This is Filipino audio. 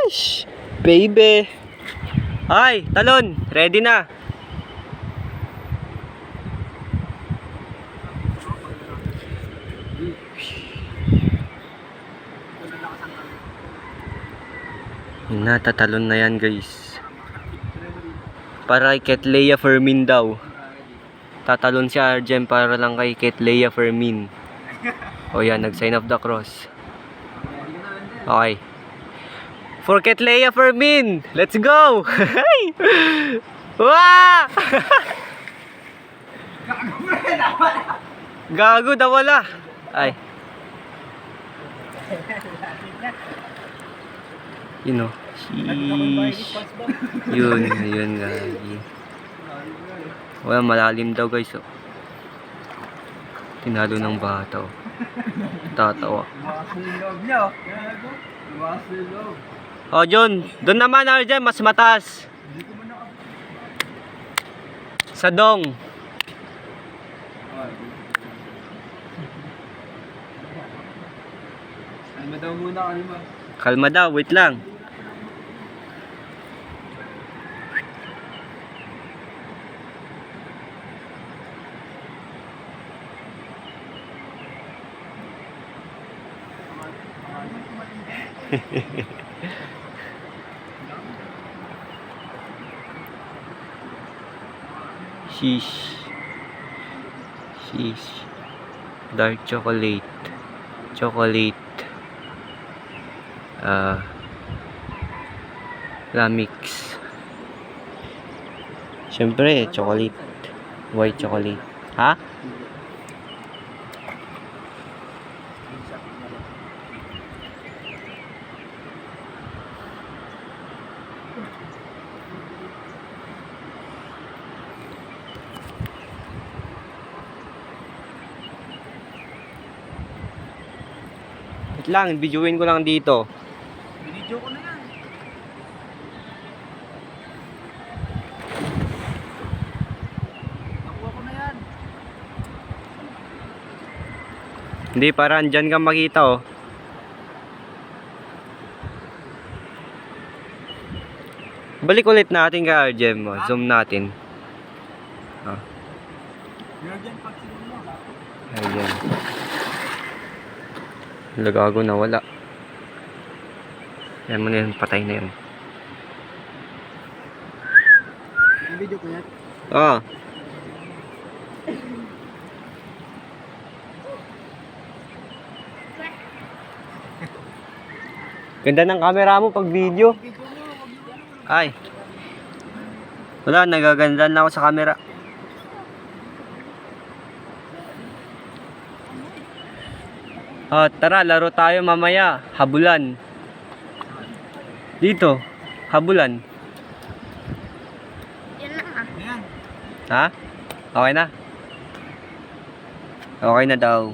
Shh, baby. Ay, talon, ready na. Natatalon na yan, guys. Para kay Ketlea Fermin daw. Tatalon si Arjem para lang kay Ketlea Fermin. O yan, nag-sign of the cross. Okay. For Ketlea Fermin, let's go! Wah! Gago, nawala. Ay. Yun o. Sheesh. Yun gagi. Wala, malalim daw guys o. Tinalo ng bata o. Tatawa. O John, doon naman Arjen, mas mataas. Sa dong. Kalma daw muna, kalma. Kalma daw, wait lang. Sheesh. Sheesh. Dark chocolate. Chocolate. Lamix. Siyempre, chocolate. White chocolate. Ha? Wait lang, videoin ko lang dito. Binidyo ko na yan. Nakuha ko na yan. Hindi, para andyan ka makita oh. Balik ulit natin kay Arjem mo. Zoom natin. Oh. Yan, pagsilong mo. Ayan. Lagago na wala. Yan mo na yun, patay na yun. Video ko yan. Oh. Ganda ng camera mo pag video. Ay. Wala, nagaganda na ako sa camera. Oh, tara, laro tayo mamaya. Habulan. Dito, habulan. Yan na nga. Ayan. Ha? Okay na? Okay na daw.